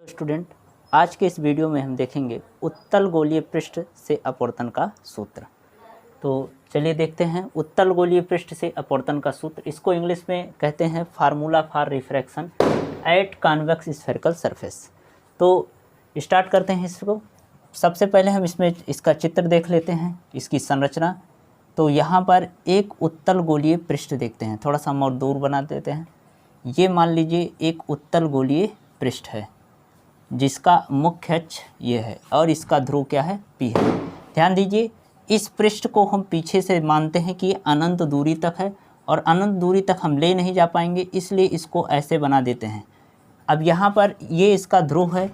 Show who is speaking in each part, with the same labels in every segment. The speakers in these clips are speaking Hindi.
Speaker 1: स्टूडेंट, आज के इस वीडियो में हम देखेंगे उत्तल गोलीय पृष्ठ से अपवर्तन का सूत्र। तो चलिए देखते हैं उत्तल गोलीय पृष्ठ से अपवर्तन का सूत्र। इसको इंग्लिश में कहते हैं formula for refraction at convex spherical surface. तो स्टार्ट करते हैं इसको। सबसे पहले हम इसमें इसका चित्र देख लेते हैं, इसकी संरचना। तो यहाँ पर एक उत्तल गोलीय पृष्ठ देखते हैं, थोड़ा सा हम और दूर बना देते हैं। ये मान लीजिए एक उत्तल गोलीय पृष्ठ है जिसका मुख्य अक्ष ये है और इसका ध्रुव क्या है, P है। ध्यान दीजिए, इस पृष्ठ को हम पीछे से मानते हैं कि अनंत दूरी तक है और अनंत दूरी तक हम ले नहीं जा पाएंगे, इसलिए इसको ऐसे बना देते हैं। अब यहाँ पर ये इसका ध्रुव है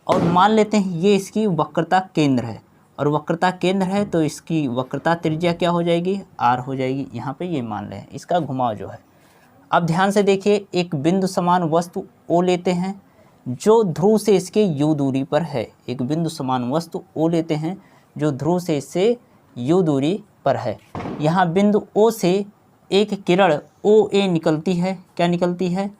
Speaker 1: और मान लेते हैं ये इसकी वक्रता केंद्र है, और वक्रता केंद्र है तो इसकी वक्रता त्रिज्या क्या हो जाएगी, R हो जाएगी। यहाँ पे ये मान लें इसका घुमाव जो है। अब ध्यान से देखिए, एक बिंदु समान वस्तु O लेते हैं जो ध्रुव से इसके U दूरी पर है। एक बिंदु समान वस्तु O लेते हैं जो ध्रुव से इससे U दूरी पर है। यहाँ बिंदु O से एक किरण OA निकलती है। क्या निकलती है,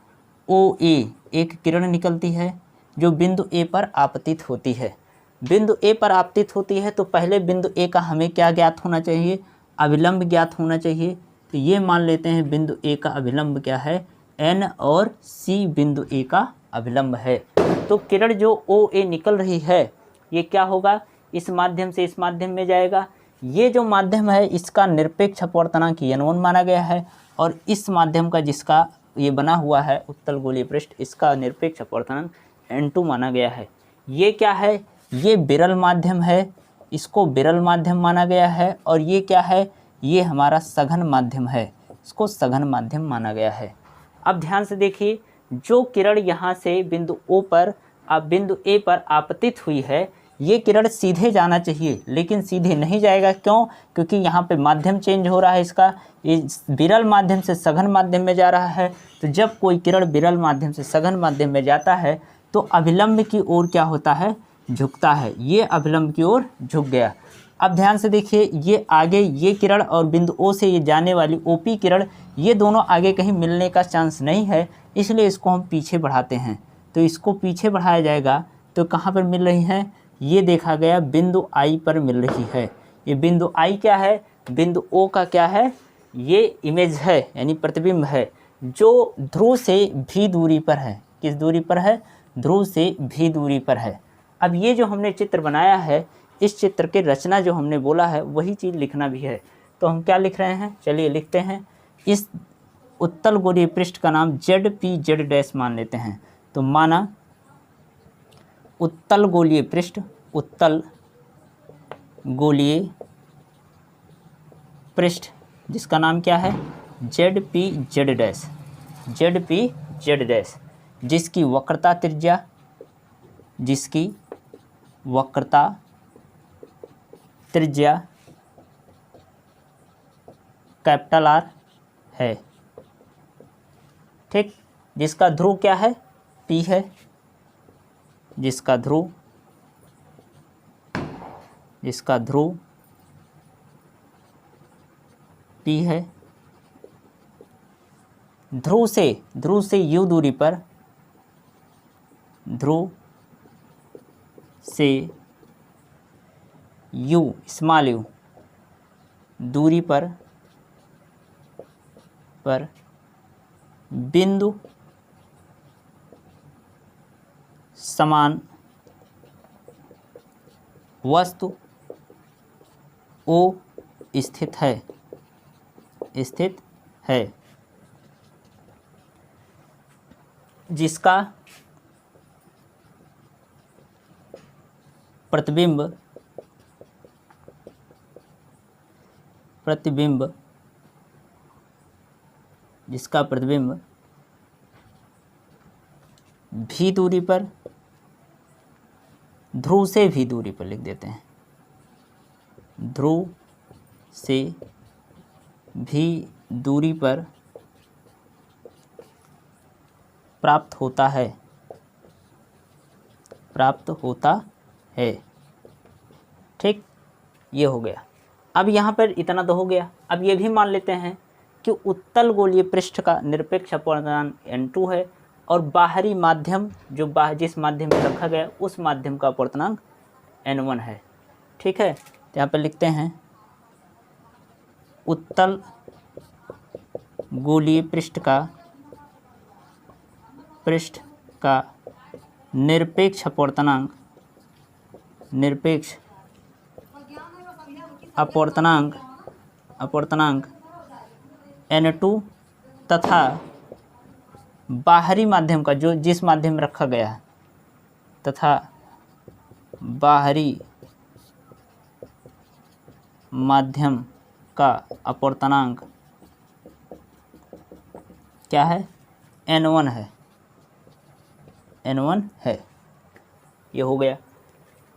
Speaker 1: OA एक किरण निकलती है जो बिंदु A पर आपतित होती है। बिंदु A पर आपतित होती है तो पहले बिंदु A का हमें क्या ज्ञात होना चाहिए, अभिलंब ज्ञात होना चाहिए। तो ये मान लेते हैं बिंदु A का अभिलंब क्या है, N, और C बिंदु A का अभिलंब है। तो किरण जो OA निकल रही है ये क्या होगा, इस माध्यम से इस माध्यम में जाएगा। ये जो माध्यम है इसका निरपेक्ष अपवर्तनांक N1 माना गया है, और इस माध्यम का जिसका ये बना हुआ है उत्तल गोलीय पृष्ठ, इसका निरपेक्ष अपवर्तनांक N2 माना गया है। ये क्या है, ये विरल माध्यम है, इसको विरल माध्यम माना गया है। और ये क्या है, ये हमारा सघन माध्यम है, इसको सघन माध्यम माना गया है। अब ध्यान से देखिए, जो किरण यहाँ से बिंदु O पर अब बिंदु A पर आपतित हुई है, ये किरण सीधे जाना चाहिए लेकिन सीधे नहीं जाएगा। क्यों, क्योंकि यहाँ पे माध्यम चेंज हो रहा है इसका, ये विरल माध्यम से सघन माध्यम में जा रहा है। तो जब कोई किरण विरल माध्यम से सघन माध्यम में जाता है तो अभिलंब की ओर क्या होता है, झुकता है। ये अभिलंब की ओर झुक गया। अब ध्यान से देखिए, ये आगे ये किरण और बिंदु O से ये जाने वाली OP किरण, ये दोनों आगे कहीं मिलने का चांस नहीं है, इसलिए इसको हम पीछे बढ़ाते हैं। तो इसको पीछे बढ़ाया जाएगा तो कहाँ पर मिल रही हैं, ये देखा गया बिंदु I पर मिल रही है। ये बिंदु I क्या है, बिंदु O का क्या है, ये इमेज है यानी प्रतिबिंब है जो ध्रुव से V दूरी पर है। किस दूरी पर है, ध्रुव से V दूरी पर है। अब ये जो हमने चित्र बनाया है, इस चित्र के रचना जो हमने बोला है वही चीज़ लिखना भी है। तो हम क्या लिख रहे हैं, चलिए लिखते हैं। इस उत्तल गोलीय पृष्ठ का नाम ZPZ' मान लेते हैं। तो माना उत्तल गोलीय पृष्ठ, उत्तल गोलीय पृष्ठ जिसका नाम क्या है, ZPZ', ZPZ', जिसकी वक्रता त्रिज्या, जिसकी वक्रता त्रिज्या कैपिटल R है। ठीक, जिसका ध्रुव क्या है, P है, जिसका ध्रुव P है। ध्रुव से U दूरी पर, ध्रुव से U स्मॉल u दूरी पर बिंदु समान वस्तु O स्थित है, जिसका प्रतिबिंब V दूरी पर, ध्रुव से V दूरी पर लिख देते हैं, ध्रुव से V दूरी पर प्राप्त होता है। ठीक, ये हो गया। अब यहाँ पर इतना तो हो गया। अब ये भी मान लेते हैं कि उत्तल गोलीय पृष्ठ का निरपेक्ष अपवर्तनांक N2 है और बाहरी माध्यम जो जिस माध्यम में रखा गया उस माध्यम का अपवर्तनांक n1 है। ठीक है, तो यहाँ पर लिखते हैं उत्तल गोलीय पृष्ठ का निरपेक्ष अपवर्तनांक n2 तथा बाहरी माध्यम का जो जिस माध्यम में रखा गया है तथा बाहरी माध्यम का अपवर्तनांक क्या है, n1 है, n1 है। ये हो गया।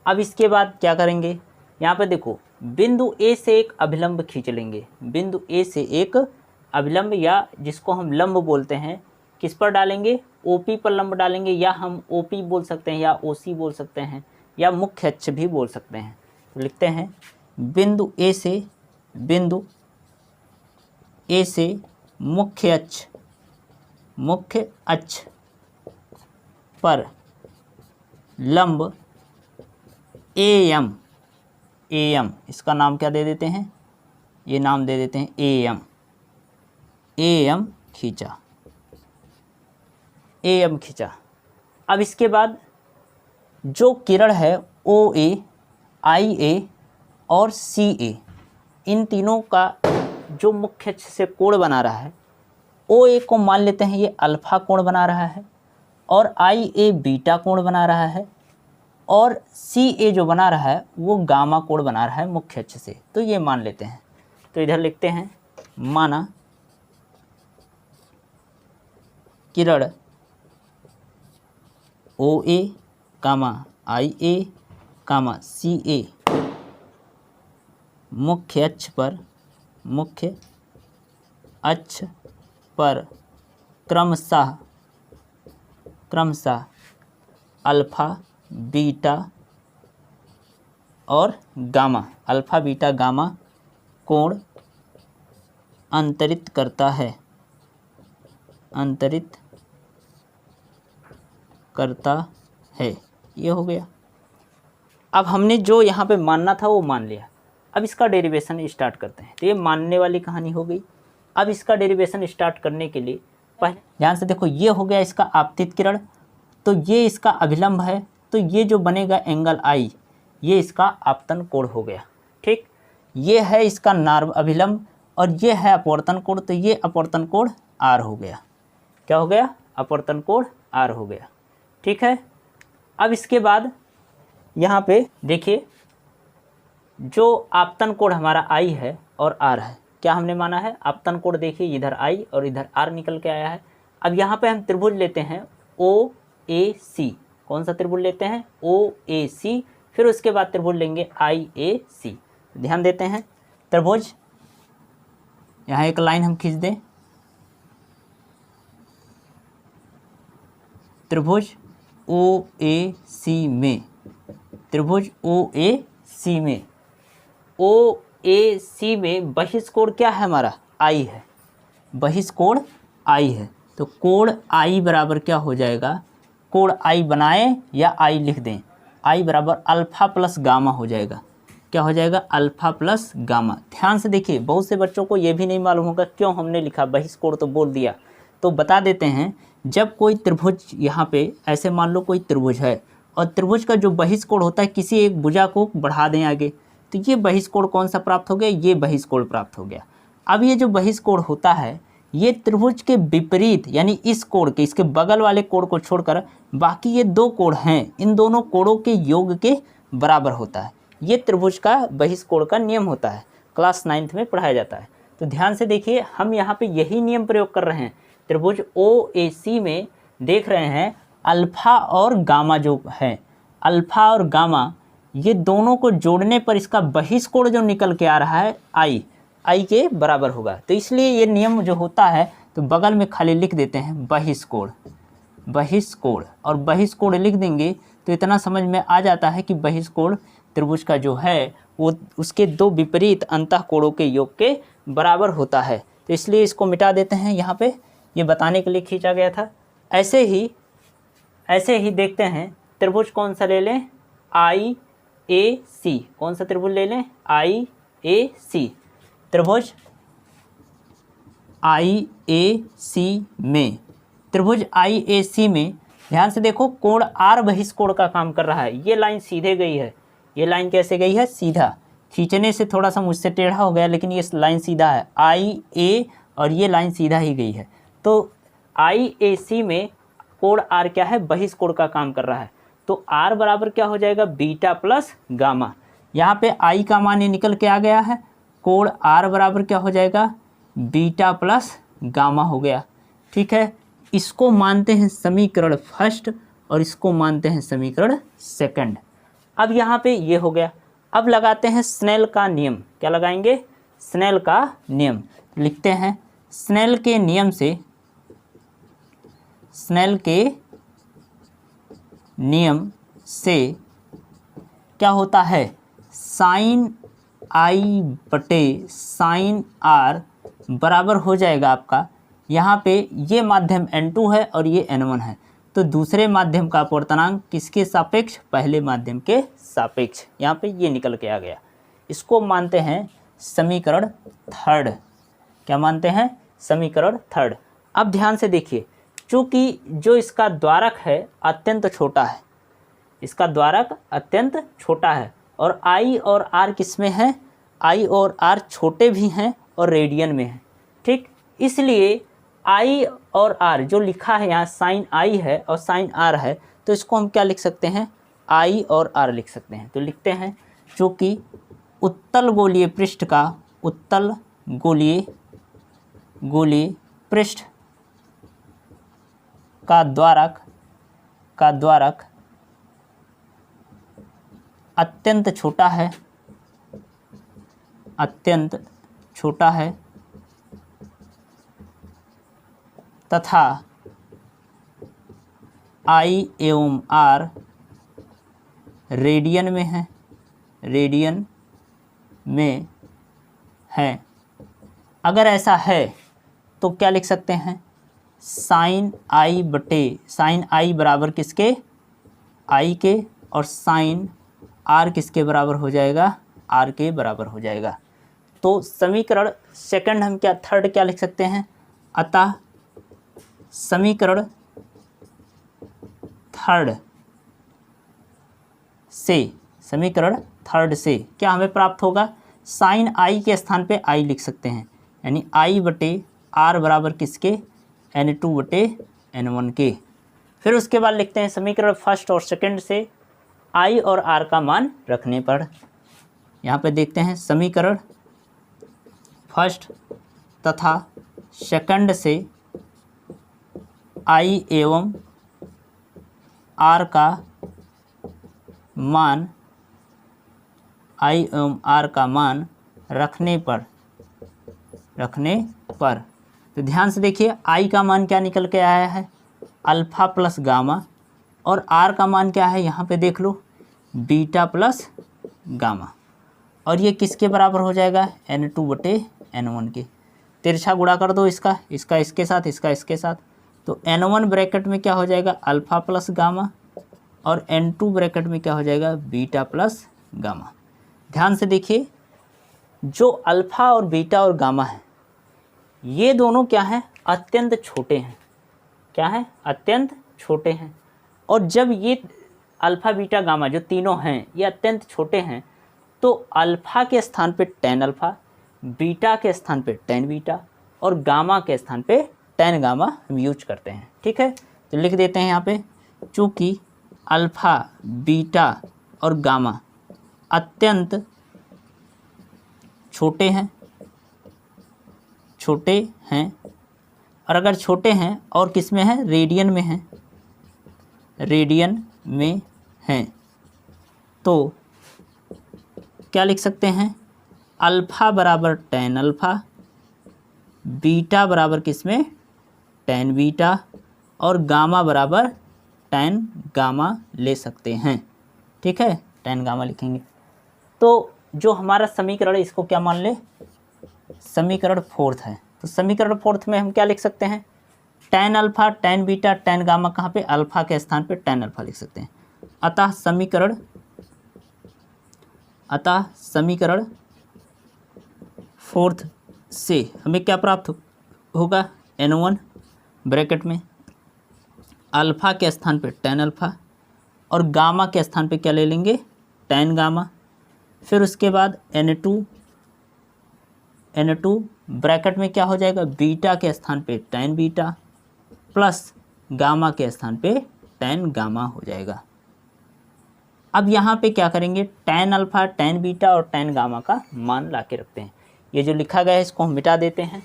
Speaker 1: अब इसके बाद क्या करेंगे, यहाँ पे देखो बिंदु A से एक अभिलंब खींच लेंगे। बिंदु A से एक अभिलंब या जिसको हम लंब बोलते हैं किस पर डालेंगे, OP पर लंब डालेंगे, या हम OP बोल सकते हैं या OC बोल सकते हैं या मुख्य अक्ष भी बोल सकते हैं। तो लिखते हैं बिंदु A से मुख्य अक्ष पर लंब AM, इसका नाम क्या दे देते हैं, ये नाम दे देते हैं AM खींचा। अब इसके बाद जो किरण है OA, IA और CA, इन तीनों का जो मुख्य अक्ष से कोण बना रहा है, OA को मान लेते हैं ये अल्फा कोण बना रहा है और IA बीटा कोण बना रहा है और CA जो बना रहा है वो गामा कोण बना रहा है मुख्य अक्ष से, तो ये मान लेते हैं। तो इधर लिखते हैं माना किरण OA, IA, CA मुख्य अक्ष पर क्रमशः अल्फा, बीटा और गामा कोण अंतरित करता है। ये हो गया। अब हमने जो यहाँ पे मानना था वो मान लिया। अब इसका डेरिवेशन स्टार्ट करते हैं। तो ये मानने वाली कहानी हो गई। अब इसका डेरिवेशन स्टार्ट करने के लिए पहले ध्यान से देखो, ये हो गया इसका आपतित किरण, तो ये इसका अभिलंब है, तो ये जो बनेगा एंगल I, ये इसका आपतन कोण हो गया। ठीक, ये है इसका नार्म अभिलंब और ये है अपवर्तन कोण, तो ये अपवर्तन कोण R हो गया। क्या हो गया, अपवर्तन कोण R हो गया। ठीक है, अब इसके बाद यहाँ पे देखिए जो आपतन कोण हमारा I है और R है, क्या हमने माना है आपतन कोण, देखिए इधर I और इधर R निकल के आया है। अब यहाँ पे हम त्रिभुज लेते हैं OAC, कौन सा त्रिभुज लेते हैं OAC, फिर उसके बाद त्रिभुज लेंगे IAC। ध्यान देते हैं त्रिभुज, यहाँ एक लाइन हम खींच दें, त्रिभुज OAC में, त्रिभुज OAC में बहिष्कोण क्या है हमारा I है, बहिष्कोण I है। तो कोण I बराबर क्या हो जाएगा, कोण I बनाएं या I लिख दें, I बराबर अल्फा प्लस गामा हो जाएगा। क्या हो जाएगा, अल्फा प्लस गामा। ध्यान से देखिए, बहुत से बच्चों को ये भी नहीं मालूम होगा क्यों हमने लिखा बहिष्कोण, तो बोल दिया, तो बता देते हैं। जब कोई त्रिभुज यहाँ पे ऐसे मान लो कोई त्रिभुज है और त्रिभुज का जो बहिष्कोण होता है, किसी एक भुजा को बढ़ा दें आगे, तो ये बहिष्कोण कौन सा प्राप्त हो गया, ये बहिष्कोण प्राप्त हो गया। अब ये जो बहिष्कोण होता है ये त्रिभुज के विपरीत, यानी इस कोण के, इसके बगल वाले कोण को छोड़कर बाकी ये दो कोण हैं, इन दोनों कोणों के योग के बराबर होता है। ये त्रिभुज का बहिष्कोण का नियम होता है, क्लास 9th में पढ़ाया जाता है। तो ध्यान से देखिए, हम यहाँ पे यही नियम प्रयोग कर रहे हैं। त्रिभुज OAC में देख रहे हैं अल्फा और गामा जो है, अल्फा और गामा ये दोनों को जोड़ने पर इसका बहिष्कोण जो निकल के आ रहा है I के बराबर होगा। तो इसलिए ये नियम जो होता है, तो बगल में खाली लिख देते हैं बहिष्कोण, और बहिष्कोण लिख देंगे तो इतना समझ में आ जाता है कि बहिष्कोण त्रिभुज का जो है वो उसके दो विपरीत अंतःकोणों के योग के बराबर होता है। तो इसलिए इसको मिटा देते हैं, यहाँ पे ये बताने के लिए खींचा गया था। ऐसे ही देखते हैं त्रिभुज कौन सा ले लें, आई ए सी, कौन सा त्रिभुज ले लें, आई ए सी। त्रिभुज आई ए सी में, त्रिभुज आई ए सी में ध्यान से देखो कोण आर बहिष्कोण का काम कर रहा है। ये लाइन सीधे गई है, ये लाइन कैसे गई है, सीधा, खींचने से थोड़ा सा मुझसे टेढ़ा हो गया लेकिन ये लाइन सीधा है, आई ए, और ये लाइन सीधा ही गई है। तो आई ए सी में कोण आर क्या है, बहिष्कोण का काम कर रहा है। तो आर बराबर क्या हो जाएगा, बीटा प्लस गामा। यहाँ पे आई का मान ये निकल के आ गया है, कोण आर बराबर क्या हो जाएगा, बीटा प्लस गामा हो गया। ठीक है, इसको मानते हैं समीकरण फर्स्ट और इसको मानते हैं समीकरण सेकंड। अब यहाँ पे ये हो गया। अब लगाते हैं स्नेल का नियम। क्या लगाएंगे, स्नेल का नियम। लिखते हैं स्नेल के नियम से, स्नेल के नियम से क्या होता है, साइन आई बटे साइन आर बराबर हो जाएगा आपका, यहाँ पे ये माध्यम n2 है और ये n1 है, तो दूसरे माध्यम का अपवर्तनांक किसके सापेक्ष, पहले माध्यम के सापेक्ष। यहाँ पे ये निकल के आ गया। इसको मानते हैं समीकरण थर्ड। क्या मानते हैं, समीकरण थर्ड। अब ध्यान से देखिए, चूँकि जो इसका द्वारक है अत्यंत छोटा है, इसका द्वारक अत्यंत छोटा है और आई और आर किस में है, आई और आर छोटे भी हैं और रेडियन में हैं। ठीक, इसलिए आई और आर जो लिखा है यहाँ साइन आई है और साइन आर है, तो इसको हम क्या लिख सकते हैं, आई और आर लिख सकते हैं। तो लिखते हैं चूँकि उत्तल गोलीय पृष्ठ का, उत्तल गोलीय पृष्ठ का द्वारक अत्यंत छोटा है तथा आई एवं आर रेडियन में है, अगर ऐसा है तो क्या लिख सकते हैं, साइन आई बटे साइन आई बराबर किसके, आई के, और साइन आर किसके बराबर हो जाएगा, आर के बराबर हो जाएगा। तो समीकरण सेकंड हम क्या, थर्ड क्या लिख सकते हैं, अतः समीकरण थर्ड से क्या हमें प्राप्त होगा, साइन आई के स्थान पे आई लिख सकते हैं, यानी आई बटे आर बराबर किसके, n2 बटे n1 के। फिर उसके बाद लिखते हैं समीकरण फर्स्ट और सेकंड से आई और आर का मान रखने पर। यहाँ पे देखते हैं समीकरण फर्स्ट तथा सेकंड से आई एवं आर का मान रखने पर तो ध्यान से देखिए आई का मान क्या निकल के आया है, अल्फ़ा प्लस गामा, और आर का मान क्या है, यहाँ पे देख लो, बीटा प्लस गामा, और ये किसके बराबर हो जाएगा, n2 बटे n1 के। तिरछा गुणा कर दो इसका इसके साथ, इसका इसके साथ, तो n1 ब्रैकेट में क्या हो जाएगा, अल्फ़ा प्लस गामा, और n2 ब्रैकेट में क्या हो जाएगा, बीटा प्लस गामा। ध्यान से देखिए, जो अल्फ़ा और बीटा और गामा है ये दोनों क्या हैं, अत्यंत छोटे हैं। क्या है, अत्यंत छोटे हैं। और जब ये अल्फ़ा बीटा गामा जो तीनों हैं ये अत्यंत छोटे हैं, तो अल्फ़ा के स्थान पे tan अल्फ़ा, बीटा के स्थान पे tan बीटा, और गामा के स्थान पे tan गामा हम यूज करते हैं। ठीक है, तो लिख देते हैं यहाँ पे, चूँकि अल्फ़ा बीटा और गामा अत्यंत छोटे हैं, और अगर छोटे हैं और किस में है, रेडियन में हैं, तो क्या लिख सकते हैं, अल्फ़ा बराबर tan अल्फ़ा, बीटा बराबर किस में, tan बीटा, और गामा बराबर tan गामा ले सकते हैं। ठीक है, tan गामा लिखेंगे। तो जो हमारा समीकरण है इसको क्या मान ले, समीकरण फोर्थ है। तो समीकरण फोर्थ में हम क्या लिख सकते हैं, tan alpha tan beta tan gamma कहाँ पे, अल्फा के स्थान पे tan अल्फा लिख सकते हैं। अतः समीकरण फोर्थ से हमें क्या प्राप्त होगा, N1 ब्रैकेट में अल्फा के स्थान पे tan अल्फा और गामा के स्थान पे क्या ले लेंगे, tan गामा। फिर उसके बाद N2 ब्रैकेट में क्या हो जाएगा, बीटा के स्थान पे tan बीटा प्लस गामा के स्थान पे tan गामा हो जाएगा। अब यहाँ पे क्या करेंगे, tan अल्फा tan बीटा और tan गामा का मान ला के रखते हैं। ये जो लिखा गया है इसको हम मिटा देते हैं।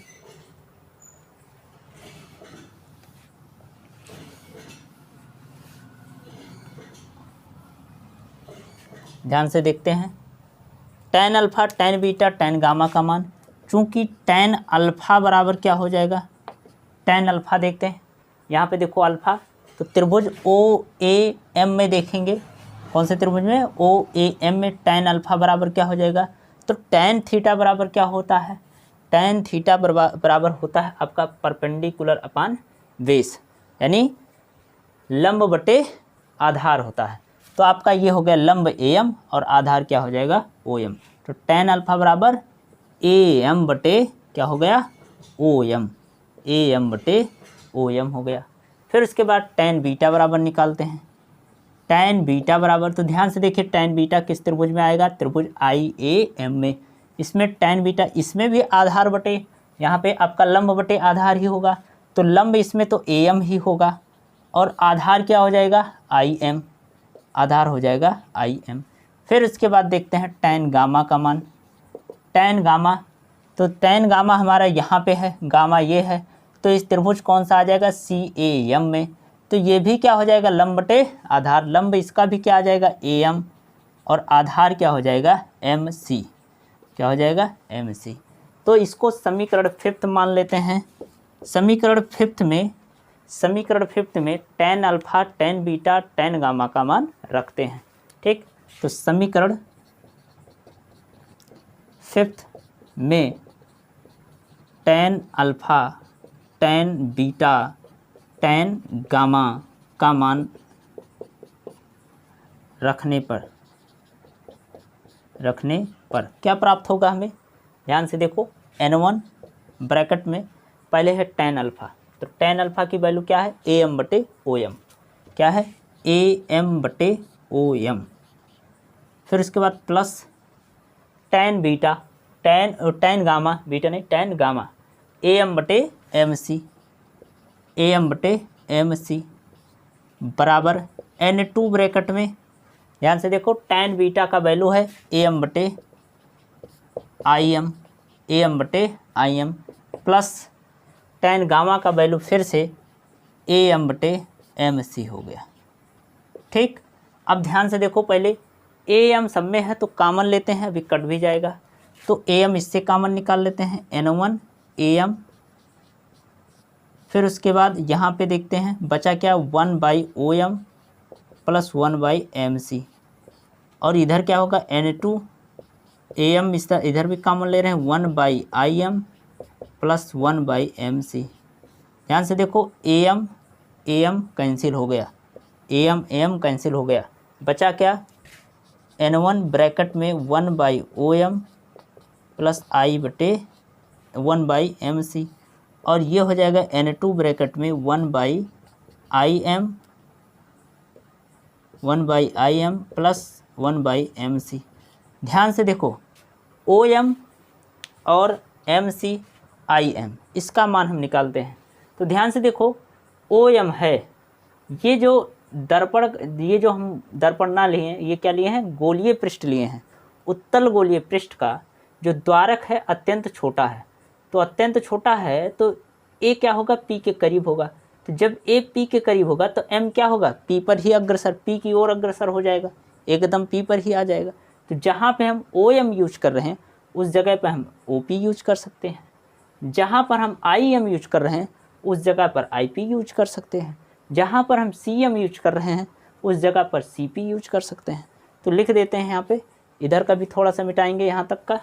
Speaker 1: ध्यान से देखते हैं, tan alpha tan beta tan gamma का मान, चूंकि tan अल्फा बराबर क्या हो जाएगा, tan अल्फा देखते हैं यहाँ पे देखो अल्फा, तो त्रिभुज OAM में देखेंगे, कौन से त्रिभुज में, OAM में tan अल्फा बराबर क्या हो जाएगा, तो tan थीटा बराबर क्या होता है, tan थीटा बराबर होता है आपका परपेंडिकुलर अपान बेस, यानी लंब बटे आधार होता है। तो आपका ये हो गया लंब AM और आधार क्या हो जाएगा OM। तो tan अल्फा बराबर AM बटे क्या हो गया, OM, AM बटे OM हो गया। फिर उसके बाद tan बीटा बराबर निकालते हैं। tan बीटा बराबर, तो ध्यान से देखिए tan बीटा किस त्रिभुज में आएगा, त्रिभुज IAM में। इसमें tan बीटा, इसमें भी आधार बटे, यहाँ पे आपका लंब बटे आधार ही होगा, तो लंब इसमें तो AM ही होगा और आधार क्या हो जाएगा IM, आधार हो जाएगा IM। फिर उसके बाद देखते हैं tan गामा का मान। tan गामा, तो tan गामा हमारा यहाँ पे है, गामा ये है, तो इस त्रिभुज कौन सा आ जाएगा, CAM में। तो ये भी क्या हो जाएगा लंब बटे आधार, लंब इसका भी क्या आ जाएगा AM और आधार क्या हो जाएगा MC, क्या हो जाएगा MC। तो इसको समीकरण फिफ्थ मान लेते हैं। समीकरण फिफ्थ में tan alpha tan beta tan gamma का मान रखते हैं। ठीक, तो समीकरण फिफ्थ में tan alpha tan beta tan gamma का मान रखने पर क्या प्राप्त होगा हमें, ध्यान से देखो, N1 ब्रैकेट में पहले है tan अल्फा, तो tan अल्फा की वैल्यू क्या है, AM बटे OM, क्या है AM बटे OM। फिर उसके बाद plus tan beta tan gamma, beta नहीं tan गामा, AM बटे MC बराबर N2 ब्रैकेट में, ध्यान से देखो tan बीटा का वैल्यू है AM बटे IM प्लस tan गामा का वैल्यू फिर से AM बटे MC हो गया। ठीक, अब ध्यान से देखो, पहले AM सब में है तो कॉमन लेते हैं, अभी कट भी जाएगा, तो AM इससे कॉमन निकाल लेते हैं, N1 AM। फिर उसके बाद यहाँ पे देखते हैं बचा क्या, 1/OM प्लस 1/MC, और इधर क्या होगा N2 AM, इधर भी कॉमन ले रहे हैं, 1/IM प्लस 1/MC। ध्यान से देखो AM कैंसिल हो गया, AM कैंसिल हो गया, बचा क्या, N1 ब्रैकेट में 1/OM प्लस I बटे 1/MC, और ये हो जाएगा N2 ब्रैकेट में 1/IM प्लस 1/MC। ध्यान से देखो OM और MC IM, इसका मान हम निकालते हैं। तो ध्यान से देखो OM है, ये जो हम दर्पण ना लिए हैं, ये क्या लिए हैं, गोलीय पृष्ठ लिए हैं। उत्तल गोलीय पृष्ठ का जो द्वारक है अत्यंत छोटा है, तो अत्यंत छोटा है तो A क्या होगा, P के करीब होगा। तो जब A P के करीब होगा तो M क्या होगा, P पर ही अग्रसर, P की ओर अग्रसर हो जाएगा, एकदम P पर ही आ जाएगा। तो जहाँ पे हम OM यूज कर रहे हैं उस जगह पर हम OP यूज कर सकते हैं, जहाँ पर हम IM यूज कर रहे हैं उस जगह पर IP यूज कर सकते हैं, जहाँ पर हम CM यूज कर रहे हैं उस जगह पर CP यूज कर सकते हैं। तो लिख देते हैं यहाँ पे, इधर का भी थोड़ा सा मिटाएंगे यहाँ तक का।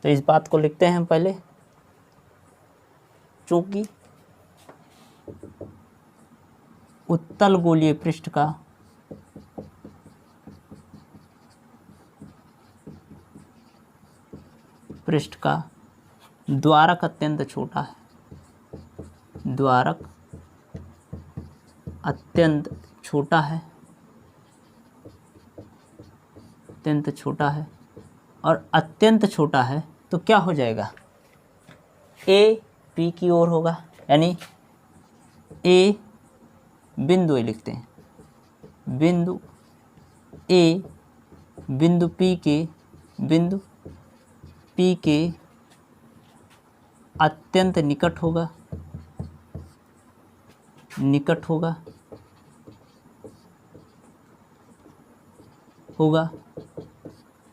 Speaker 1: तो इस बात को लिखते हैं हम पहले, चूंकि उत्तल गोलीय पृष्ठ का द्वारक अत्यंत छोटा है, द्वारक अत्यंत छोटा है, अत्यंत छोटा है और अत्यंत छोटा है, तो क्या हो जाएगा, ए पी की ओर होगा, यानी ए बिंदु ए लिखते हैं, बिंदु ए बिंदु पी के अत्यंत निकट होगा,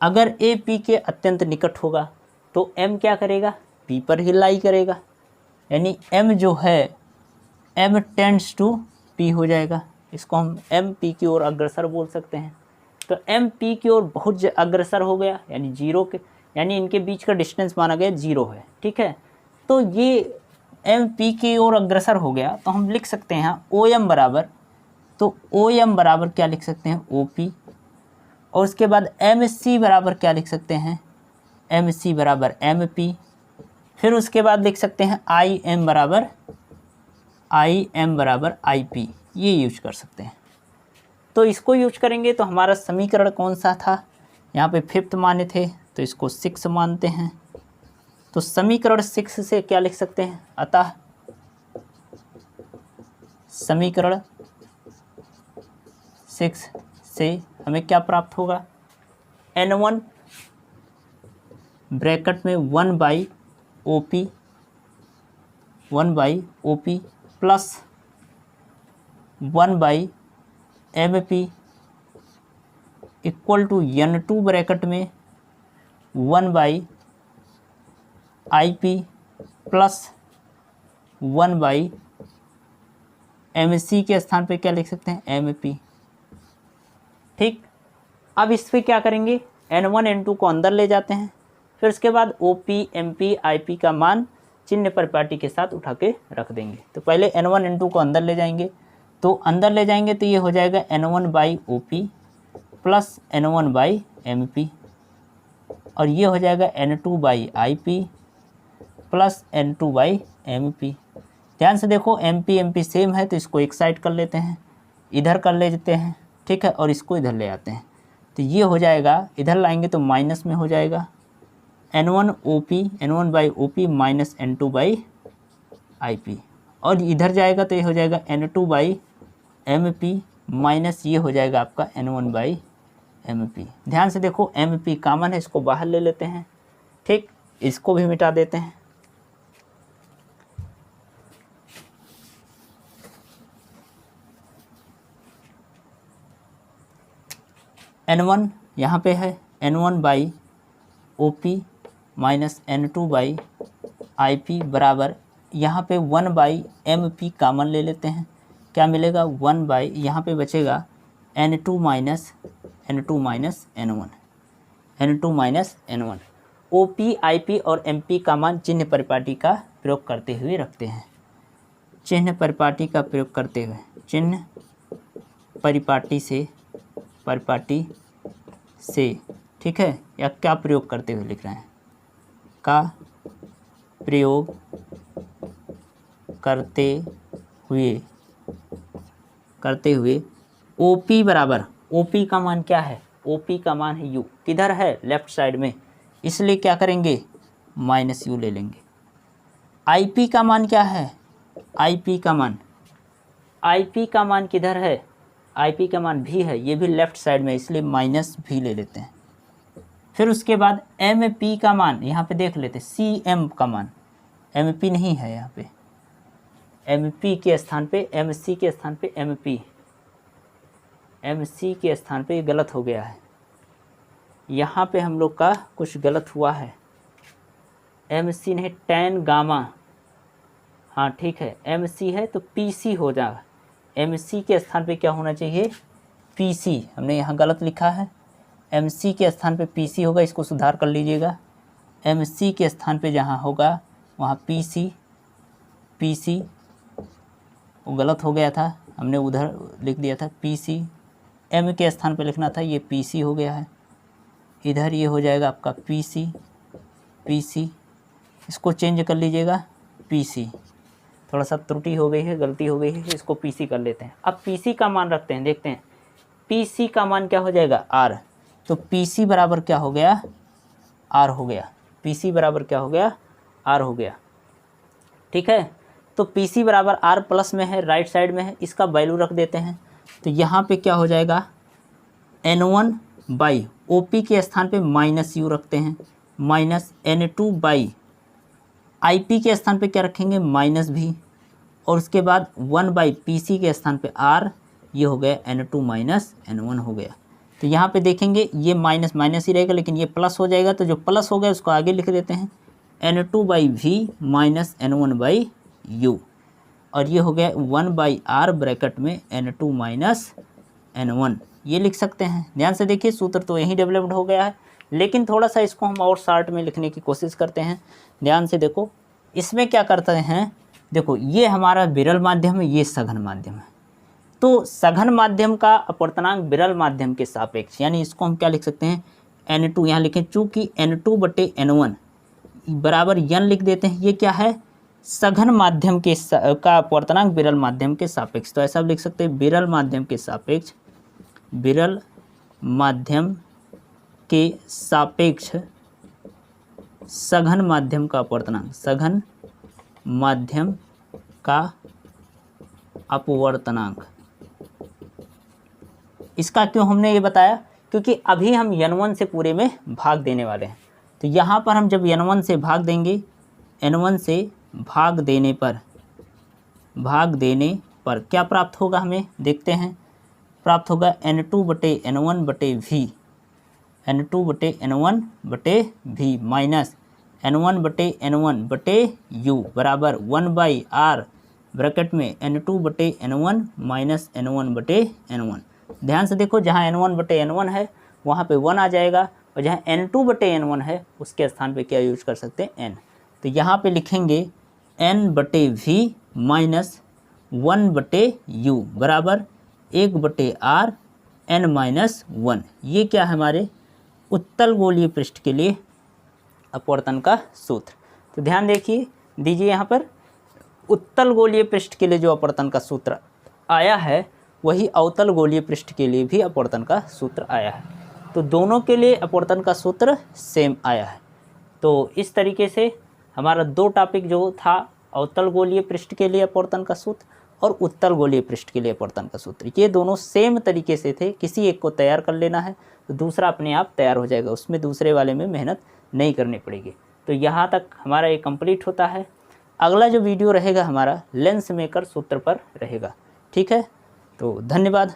Speaker 1: अगर ए पी के अत्यंत निकट होगा तो एम क्या करेगा, पी पर ही लाई करेगा, यानी एम जो है एम टेंड्स टू पी हो जाएगा। इसको हम एम पी की ओर अग्रसर बोल सकते हैं। तो एम पी की ओर बहुत अग्रसर हो गया, यानी जीरो के, यानी इनके बीच का डिस्टेंस माना गया 0 है, ठीक है। तो ये एम पी की ओर अग्रसर हो गया, तो हम लिख सकते हैं ओ एम बराबर, तो ओ एम बराबर क्या लिख सकते हैं, ओ पी, और उसके बाद एम सी बराबर क्या लिख सकते हैं, एम सी बराबर एम पी, फिर उसके बाद लिख सकते हैं आई एम बराबर आई पी, ये यूज कर सकते हैं। तो इसको यूज करेंगे तो हमारा समीकरण कौन सा था, यहाँ पे 5th माने थे तो इसको 6 मानते हैं, तो समीकरण 6 से क्या लिख सकते हैं, अतः समीकरण 6 से हमें क्या प्राप्त होगा, N1 ब्रैकेट में 1/OP plus 1/MP equal to N2 bracket में 1/IP प्लस 1/MC के स्थान पे क्या लिख सकते हैं, MP। ठीक, अब इस पे क्या करेंगे, N1 N2 को अंदर ले जाते हैं, फिर उसके बाद OP MP IP का मान चिन्ह परिपाटी के साथ उठा के रख देंगे। तो पहले N1 N2 को अंदर ले जाएंगे, तो अंदर ले जाएंगे तो ये हो जाएगा N1/OP प्लस N1/MP, और ये हो जाएगा N2/IP प्लस N2/MP। ध्यान से देखो MP MP सेम है, तो इसको एक साइड कर लेते हैं, इधर कर लेते हैं, ठीक है, और इसको इधर ले आते हैं, तो ये हो जाएगा, इधर लाएंगे तो माइनस में हो जाएगा N1/OP माइनस N2/IP, और इधर जाएगा तो ये हो जाएगा N2/MP माइनस ये हो जाएगा आपका N1/MP। ध्यान से देखो MP कॉमन है, इसको बाहर ले लेते हैं, ठीक, इसको भी मिटा देते हैं। N1 यहाँ पे है N1/OP माइनस N2/IP बराबर, यहाँ पे 1/MP कॉमन ले लेते हैं, क्या मिलेगा, 1/ यहाँ पे बचेगा N2 minus N1। OP IP और MP का मान चिन्ह परिपाटी का प्रयोग करते हुए रखते हैं, चिन्ह परिपाटी का प्रयोग करते हुए, चिन्ह परिपाटी से, ठीक है, या क्या प्रयोग करते हुए लिख रहे हैं, का प्रयोग करते हुए OP बराबर, OP का मान क्या है, OP का मान है U, किधर है, लेफ्ट साइड में, इसलिए क्या करेंगे, -U ले लेंगे। IP का मान क्या है, IP का मान किधर है, IP का मान भी है, ये भी लेफ्ट साइड में, इसलिए -V ले लेते हैं। फिर उसके बाद MP का मान यहाँ पे देख लेते हैं, CM का मान, MP नहीं है यहाँ पे, MP के स्थान पे MC के स्थान पे MC के स्थान पे गलत हो गया है, यहाँ पे हम लोग का कुछ गलत हुआ है, MC नहीं, tan गामा, हाँ ठीक है, MC है तो PC हो जाएगा, MC के स्थान पे क्या होना चाहिए, PC, हमने यहाँ गलत लिखा है, MC के स्थान पे PC होगा, इसको सुधार कर लीजिएगा, MC के स्थान पे जहाँ होगा वहाँ PC वो गलत हो गया था, हमने उधर लिख दिया था PC, M के स्थान पे लिखना था, ये PC हो गया है, इधर ये हो जाएगा आपका PC, इसको चेंज कर लीजिएगा PC, थोड़ा सा त्रुटि हो गई है, गलती हो गई है, इसको PC कर लेते हैं। अब PC का मान रखते हैं, देखते हैं PC का मान क्या हो जाएगा R, तो PC बराबर क्या हो गया R हो गया, PC बराबर क्या हो गया R हो गया, ठीक है। तो PC बराबर R प्लस में है, राइट साइड में है, इसका वैल्यू रख देते हैं। तो यहाँ पे क्या हो जाएगा N1 बाई OP के स्थान पे माइनस U रखते हैं, माइनस N2 बाई IP के स्थान पे क्या रखेंगे माइनस V, और उसके बाद 1 बाई PC के स्थान पे R, ये हो गया N2 माइनस N1 हो गया। तो यहाँ पे देखेंगे ये माइनस माइनस ही रहेगा, लेकिन ये प्लस हो जाएगा, तो जो प्लस हो गया उसको आगे लिख देते हैं N2 by V minus N1 by U, और ये हो गया 1 बाई R ब्रैकेट में N2 माइनस N1, ये लिख सकते हैं। ध्यान से देखिए सूत्र तो यही डेवलप्ड हो गया है, लेकिन थोड़ा सा इसको हम और शार्ट में लिखने की कोशिश करते हैं। ध्यान से देखो, इसमें क्या करते हैं, देखो ये हमारा विरल माध्यम है, ये सघन माध्यम है, तो सघन माध्यम का अपवर्तनांक विरल माध्यम के सापेक्ष, यानी इसको हम क्या लिख सकते हैं N2, यहाँ लिखें चूँकि N2 बटे N1 बराबर n लिख देते हैं, ये क्या है सघन माध्यम के का अपवर्तनांक विरल माध्यम के सापेक्ष, तो ऐसा लिख सकते हैं विरल माध्यम के सापेक्ष, विरल माध्यम के सापेक्ष सघन माध्यम का अपवर्तनांक, सघन माध्यम का अपवर्तनांक। इसका क्यों हमने ये बताया, क्योंकि अभी हम n1 से पूरे में भाग देने वाले हैं, तो यहाँ पर हम जब n1 से भाग देंगे, n1 से भाग देने पर क्या प्राप्त होगा हमें देखते हैं, प्राप्त होगा N2 बटे N1 बटे V, N2 बटे N1 बटे V माइनस N1 बटे N1 बटे U बराबर 1 बाई R ब्रैकेट में N2 बटे N1 माइनस N1 बटे N1। ध्यान से देखो, जहाँ N1 बटे N1 है वहाँ पे 1 आ जाएगा, और जहाँ N2 बटे N1 है उसके स्थान पे क्या यूज कर सकते हैं N, तो यहाँ पे लिखेंगे N बटे V माइनस 1 बटे U बराबर 1 बटे R N माइनस 1। ये क्या है हमारे उत्तल गोलीय पृष्ठ के लिए अपवर्तन का सूत्र। तो ध्यान दीजिए यहाँ पर उत्तल गोलीय पृष्ठ के लिए जो अपवर्तन का सूत्र आया है वही अवतल गोलीय पृष्ठ के लिए भी अपवर्तन का सूत्र आया है, तो दोनों के लिए अपवर्तन का सूत्र सेम आया है। तो इस तरीके से हमारा दो टॉपिक जो था, अवतल गोलीय पृष्ठ के लिए अपवर्तन का सूत्र और उत्तल गोलीय पृष्ठ के लिए अपवर्तन का सूत्र, ये दोनों सेम तरीके से थे। किसी एक को तैयार कर लेना है तो दूसरा अपने आप तैयार हो जाएगा, उसमें दूसरे वाले में मेहनत नहीं करनी पड़ेगी। तो यहाँ तक हमारा ये कंप्लीट होता है। अगला जो वीडियो रहेगा हमारा लेंस मेकर सूत्र पर रहेगा, ठीक है। तो धन्यवाद।